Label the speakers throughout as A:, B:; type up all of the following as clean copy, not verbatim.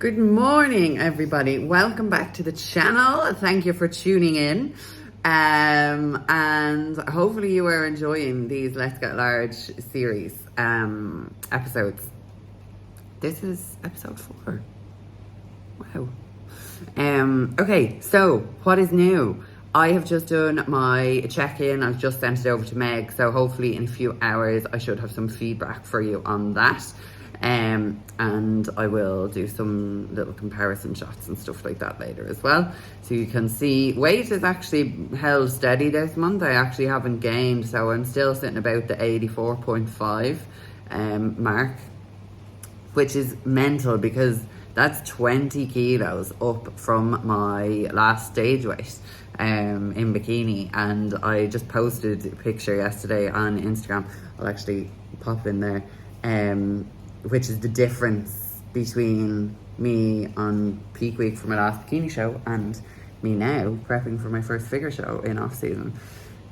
A: Good morning, everybody. Welcome back to the channel. Thank you for tuning in. And hopefully you are enjoying these Let's Get Large series episodes. This is episode 4. Wow. Okay, so what is new? I have just done my check-in. I've just sent it over to Meg. So hopefully in a few hours, I should have some feedback for you on that. And I will do some little comparison shots and stuff like that later as well. So you can see weight is actually held steady this month. I actually haven't gained, so I'm still sitting about the 84.5 mark, which is mental because that's 20 kilos up from my last stage weight in Bikini. And I just posted a picture yesterday on Instagram. I'll actually pop in there. Which is the difference between me on peak week for my last bikini show and me now prepping for my first figure show in off season.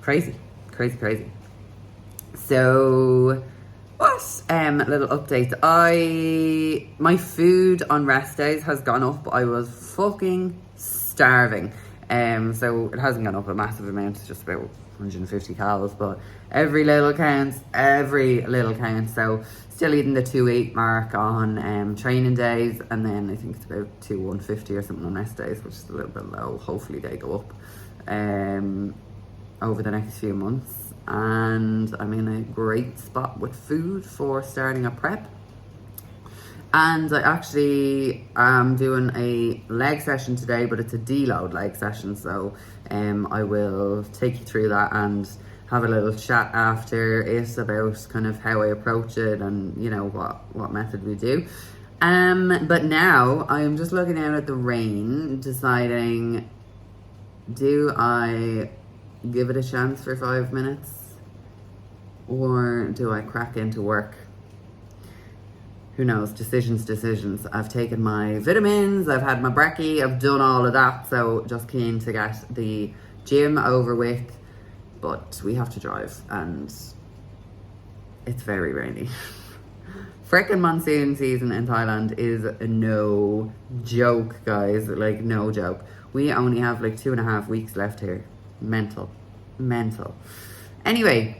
A: Crazy. So what little update. My food on rest days has gone up. I was fucking starving. So it hasn't gone up a massive amount, it's just about 150 calories, but every little counts. So still eating the 2-8 mark on training days, and then I think it's about 150 or something on rest days, which is a little bit low. Hopefully they go up over the next few months, and I'm in a great spot with food for starting a prep. And I actually am doing a leg session today, but it's a deload leg session. So I will take you through that and have a little chat after it about kind of how I approach it and, you know, what method we do. But now I'm just looking out at the rain, deciding, do I give it a chance for 5 minutes or do I crack into work? Who knows? Decisions. I've taken my vitamins, I've had my brekkie, I've done all of that. So just keen to get the gym over with. But we have to drive and it's very rainy. Frickin' monsoon season in Thailand is no joke, guys. Like, no joke. We only have like 2.5 weeks left here. Mental. Anyway,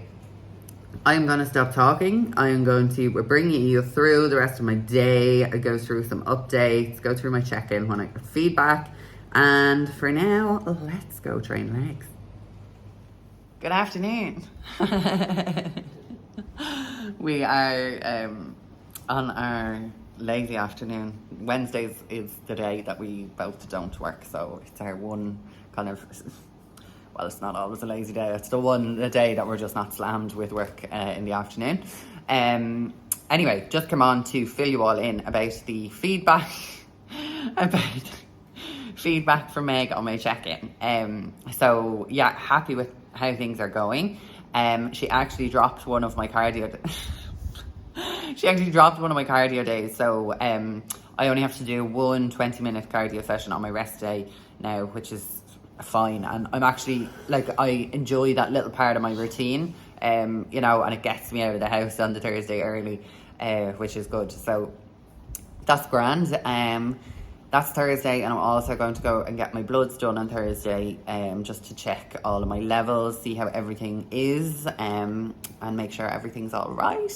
A: I'm going to stop talking. I'm going to bring you through the rest of my day. I go through some updates, go through my check-in when I get feedback. And for now, let's go train legs. Good afternoon. We are on our lazy afternoon. Wednesdays is the day that we both don't work. So it's our one kind of... Well, it's not always a lazy day. It's the day that we're just not slammed with work in the afternoon. Anyway, just come on to fill you all in about the feedback, from Meg on my check-in. So yeah, happy with how things are going. She actually dropped one of my cardio. Days. So I only have to do one 20-minute cardio session on my rest day now, which is fine. And I'm actually, like, I enjoy that little part of my routine, you know, and it gets me out of the house on the Thursday early, which is good. So that's grand. That's Thursday, and I'm also going to go and get my bloods done on Thursday, just to check all of my levels, see how everything is, and make sure everything's all right.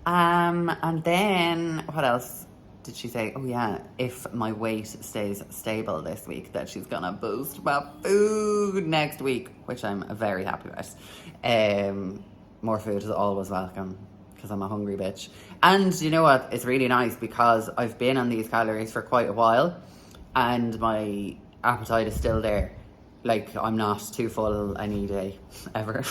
A: And then what else did she say? Oh yeah, if my weight stays stable this week, that she's gonna boost my food next week, which I'm very happy with. More food is always welcome because I'm a hungry bitch. And you know what? It's really nice because I've been on these calories for quite a while and my appetite is still there. Like, I'm not too full any day, ever.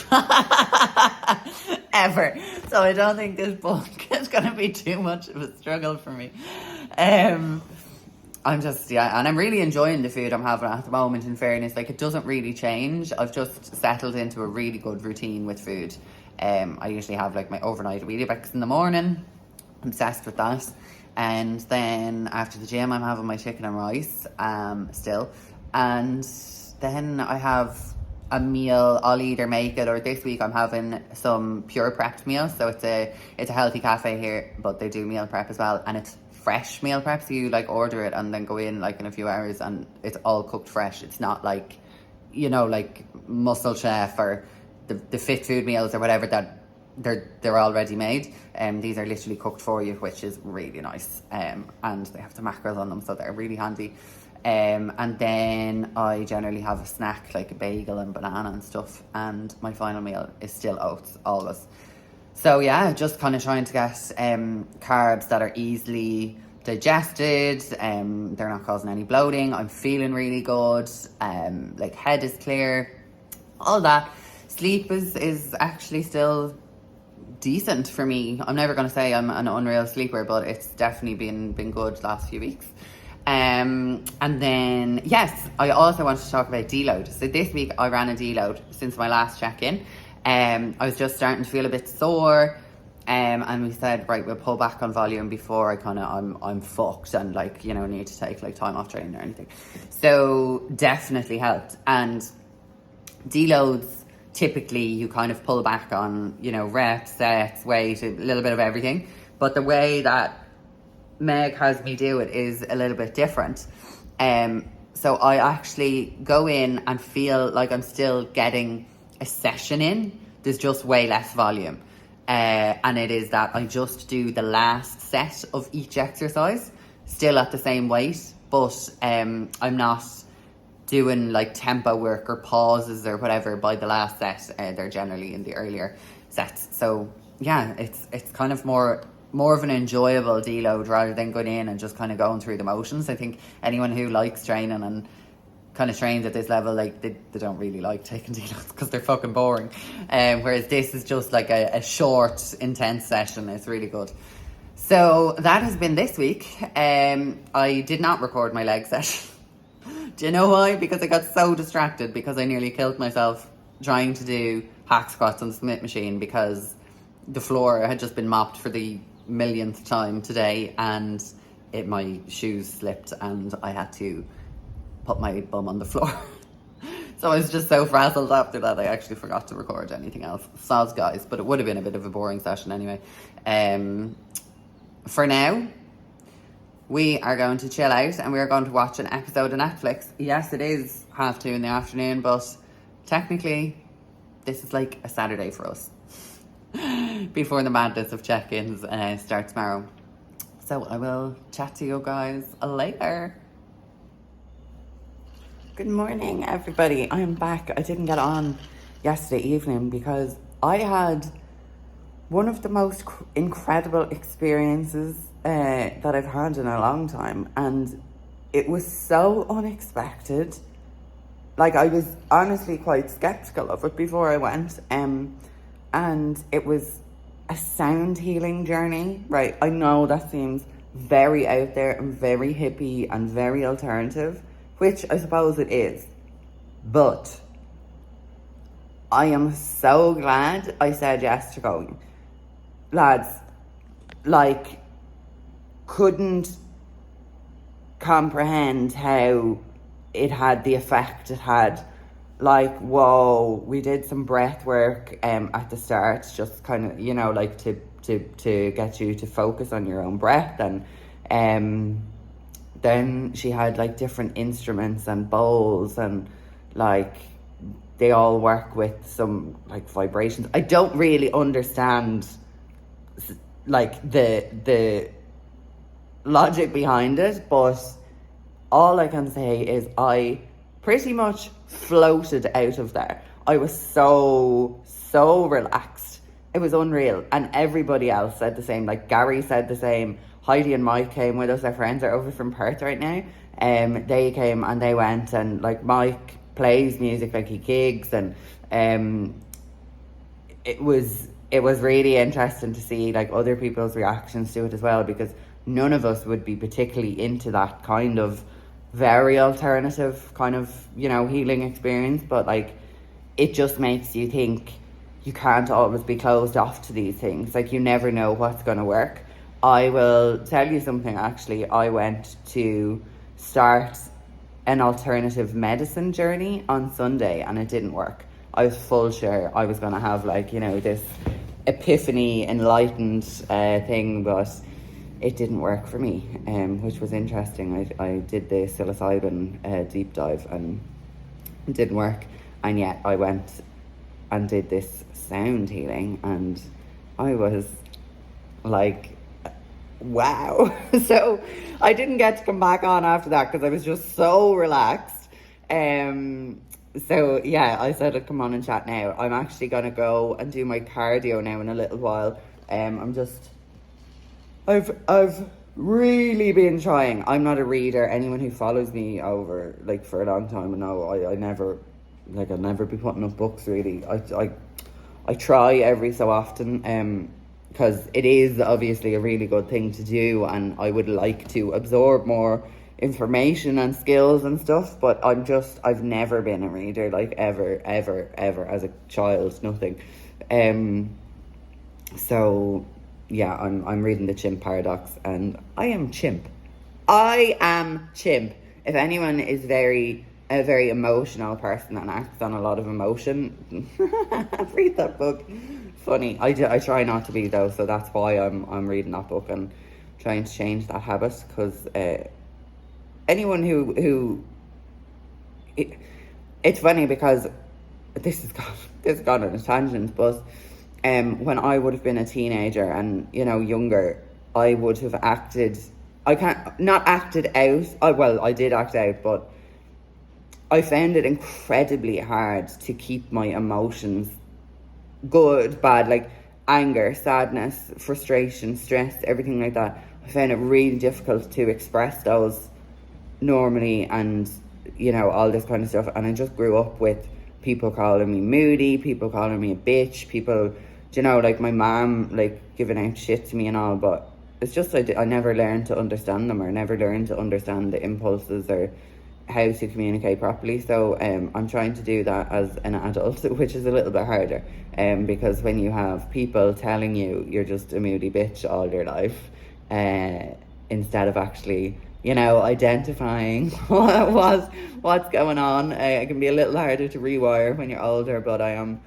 A: Ever. So I don't think this book is going to be too much of a struggle for me. I'm just, yeah, and I'm really enjoying the food I'm having at the moment, in fairness. Like, it doesn't really change. I've just settled into a really good routine with food. I usually have, like, my overnight Weetabix in the morning. I'm obsessed with that. And then after the gym, I'm having my chicken and rice, still. And then I have a meal. I'll either make it, or this week I'm having some pure prepped meals. So it's a healthy cafe here, but they do meal prep as well, and it's fresh meal prep. So you like order it and then go in like in a few hours and it's all cooked fresh. It's not like, you know, like Muscle Chef or the fit food meals or whatever that they're already made. These are literally cooked for you, which is really nice. And they have the macros on them, so they're really handy. And then I generally have a snack like a bagel and banana and stuff, and my final meal is still oats, always. So yeah, just kind of trying to get carbs that are easily digested, they're not causing any bloating, I'm feeling really good, like head is clear, all that. Sleep is actually still decent for me. I'm never going to say I'm an unreal sleeper, but it's definitely been good the last few weeks. And then, yes, I also wanted to talk about deload. So this week I ran a deload since my last check-in. I was just starting to feel a bit sore. And we said, right, we'll pull back on volume before I'm fucked and like, you know, need to take like time off training or anything. So definitely helped. And deloads, typically you kind of pull back on, you know, reps, sets, weight, a little bit of everything. But the way that Meg has me do it is a little bit different. So I actually go in and feel like I'm still getting a session in. There's just way less volume. And it is that I just do the last set of each exercise, still at the same weight, but I'm not doing like tempo work or pauses or whatever by the last set. They're generally in the earlier sets. So yeah, it's kind of more of an enjoyable deload rather than going in and just kind of going through the motions. I think anyone who likes training and kind of trains at this level, like they don't really like taking deloads because they're fucking boring. Whereas this is just like a short, intense session. It's really good. So that has been this week. I did not record my leg session. Do you know why? Because I got so distracted because I nearly killed myself trying to do hack squats on the Smith machine because the floor had just been mopped for the millionth time today and my shoes slipped and I had to put my bum on the floor. So I was just so frazzled after that I actually forgot to record anything else. Soz guys, but it would have been a bit of a boring session anyway. For now, we are going to chill out and we are going to watch an episode of Netflix. Yes, it is 2:30 in the afternoon, but technically this is like a Saturday for us. Before the madness of check-ins starts tomorrow. So I will chat to you guys later. Good morning, everybody. I'm back. I didn't get on yesterday evening because I had one of the most incredible experiences that I've had in a long time, and it was so unexpected. Like, I was honestly quite skeptical of it before I went, and it was a sound healing journey, right? I know that seems very out there and very hippie and very alternative, which I suppose it is, but I am so glad I said yes to going. Lads, like, couldn't comprehend how it had the effect it had. Like, whoa, we did some breath work at the start, just kind of, you know, like to get you to focus on your own breath. And then she had like different instruments and bowls, and like they all work with some like vibrations. I don't really understand like the logic behind it, but all I can say is I pretty much floated out of there. I was so relaxed. It was unreal. And everybody else said the same. Like Gary said the same. Heidi and Mike came with us. Their friends are over from Perth right now. They came and they went, and like Mike plays music, like he gigs, and it was really interesting to see like other people's reactions to it as well, because none of us would be particularly into that kind of very alternative kind of, you know, healing experience, but like it just makes you think you can't always be closed off to these things. Like, you never know what's going to work. I will tell you something, actually. I went to start an alternative medicine journey on Sunday and it didn't work. I was full sure I was going to have like, you know, this epiphany enlightened thing, but it didn't work for me, which was interesting. I did the psilocybin deep dive and it didn't work, and yet I went and did this sound healing, and I was like, wow. So I didn't get to come back on after that because I was just so relaxed. So yeah, I said I'd come on and chat now. I'm actually gonna go and do my cardio now in a little while. I've really been trying. I'm not a reader. Anyone who follows me over like for a long time will know I never, like, I'll never be putting up books really. I try every so often, because it is obviously a really good thing to do, and I would like to absorb more information and skills and stuff, but I've never been a reader, like ever as a child, nothing. So yeah, I'm reading The Chimp Paradox, and I am chimp. If anyone is a very emotional person and acts on a lot of emotion, read that book. Funny, I try not to be though, so that's why I'm reading that book and trying to change that habit, because anyone who it's funny because this has gone on a tangent, but when I would have been a teenager and, you know, younger, I would have acted, I did act out, but I found it incredibly hard to keep my emotions good, bad, like anger, sadness, frustration, stress, everything like that. I found it really difficult to express those normally, and, you know, all this kind of stuff. And I just grew up with people calling me moody, people calling me a bitch, people, you know, like my mom, like, giving out shit to me and all, but it's just I never learned to understand them, or never learned to understand the impulses or how to communicate properly. So I'm trying to do that as an adult, which is a little bit harder, because when you have people telling you you're just a moody bitch all your life, instead of actually, you know, identifying what's going on, it can be a little harder to rewire when you're older. But I'm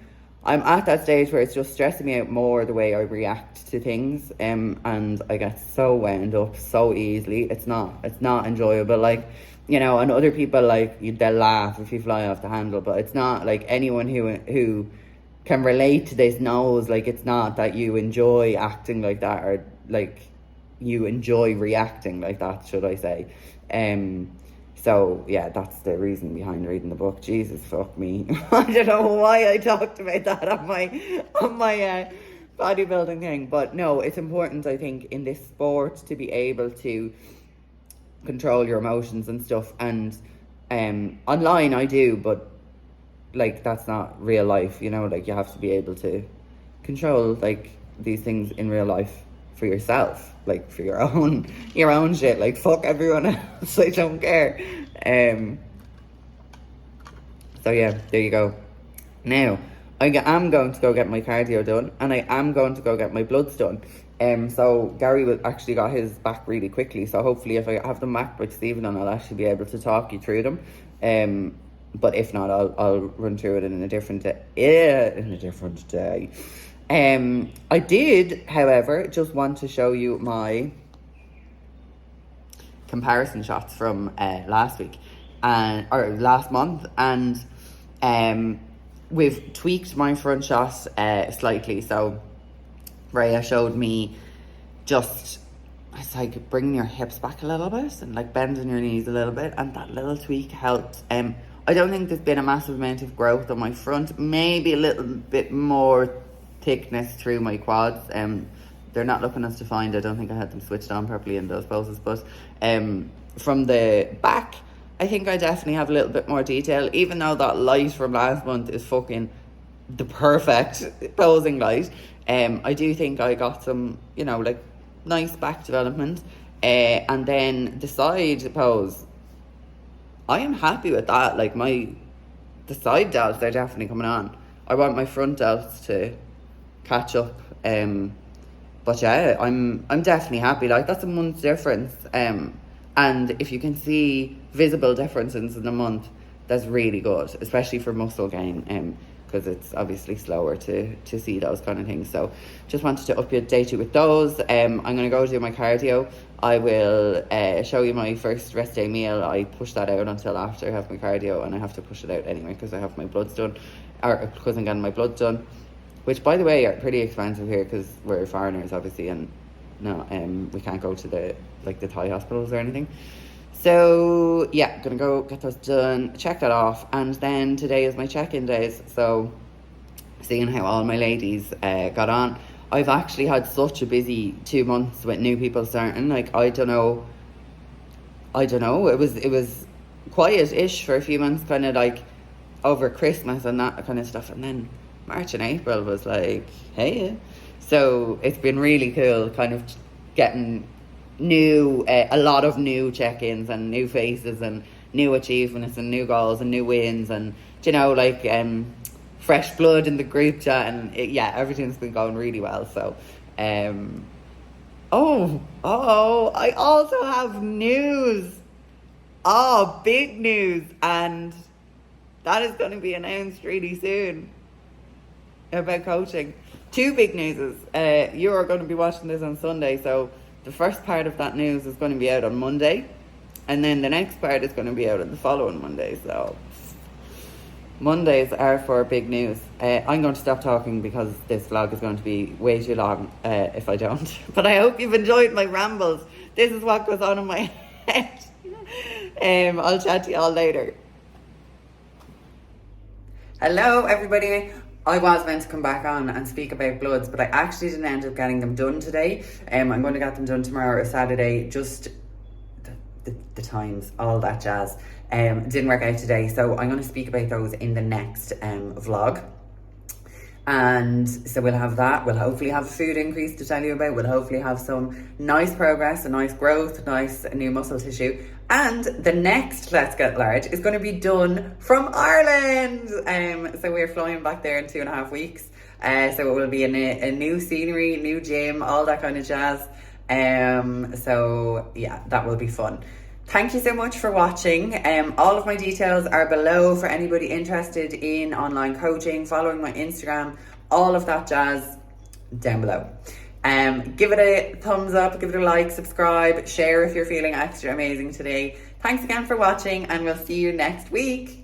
A: at that stage where it's just stressing me out more the way I react to things, and I get so wound up so easily. It's not enjoyable, like, you know. And other people, like, they'll laugh if you fly off the handle, but it's not like anyone who can relate to this knows, like, it's not that you enjoy acting like that, or like you enjoy reacting like that, should I say. So yeah, that's the reason behind reading the book. Jesus fuck me. I don't know why I talked about that on my bodybuilding thing, but no, it's important, I think, in this sport to be able to control your emotions and stuff. And online I do, but like, that's not real life, you know. Like, you have to be able to control, like, these things in real life for yourself, like, for your own shit. Like, fuck everyone else. I don't care. So yeah, there you go. Now I am going to go get my cardio done, and I am going to go get my bloods done. So Gary actually got his back really quickly, so hopefully if I have them back by this evening, I'll actually be able to talk you through them. But if not, I'll run through it in a different day. I did, however, just want to show you my comparison shots from last week or last month, and we've tweaked my front shot slightly. So Rhea showed me just, it's like bringing your hips back a little bit and like bending your knees a little bit, and that little tweak helped. I don't think there's been a massive amount of growth on my front, maybe a little bit more thickness through my quads. They're not looking as defined. I don't think I had them switched on properly in those poses, but from the back, I think I definitely have a little bit more detail, even though that light from last month is fucking the perfect posing light. I do think I got some, you know, like, nice back development, and then the side pose, I am happy with that. Like, the side delts are definitely coming on. I want my front delts to catch up, but yeah, I'm definitely happy. Like, that's a month's difference, and if you can see visible differences in a month, that's really good, especially for muscle gain, because it's obviously slower to see those kind of things. So just wanted to update you with those. I'm going to go do my cardio. I will show you my first rest day meal. I push that out until after I have my cardio, and I have to push it out anyway because I have my bloods done, or because I'm getting my blood done, which by the way are pretty expensive here because we're foreigners obviously, and no, we can't go to the Thai hospitals or anything. So yeah, gonna go get those done, check that off, and then today is my check-in days. So seeing how all my ladies got on. I've actually had such a busy 2 months with new people starting. Like I don't know. It was quiet-ish for a few months, kind of like over Christmas and that kind of stuff, and then March and April was like, hey. So it's been really cool, kind of getting a lot of new check-ins and new faces and new achievements and new goals and new wins, and fresh blood in the group chat, and everything's been going really well. So I also have news. Big news, and that is going to be announced really soon about coaching. 2 big newses. You are going to be watching this on Sunday, so the first part of that news is going to be out on Monday, and then the next part is going to be out on the following Monday. So Mondays are for big news. I'm going to stop talking because this vlog is going to be way too long if I don't. But I hope you've enjoyed my rambles. This is what goes on in my head. I'll chat to you all later. Hello everybody. I was meant to come back on and speak about bloods, but I actually didn't end up getting them done today. I'm going to get them done tomorrow or Saturday. Just the times, all that jazz. Didn't work out today, so I'm going to speak about those in the next vlog. And so we'll have that. We'll hopefully have a food increase to tell you about. We'll hopefully have some nice progress, a nice growth, nice new muscle tissue. And the next Let's Get Large is going to be done from Ireland. So we're flying back there in 2.5 weeks. So it will be a new scenery, new gym, all that kind of jazz. So yeah, that will be fun. Thank you so much for watching. All of my details are below for anybody interested in online coaching, following my Instagram, all of that jazz down below. Give it a thumbs up, give it a like, subscribe, share if you're feeling extra amazing today. Thanks again for watching, and we'll see you next week.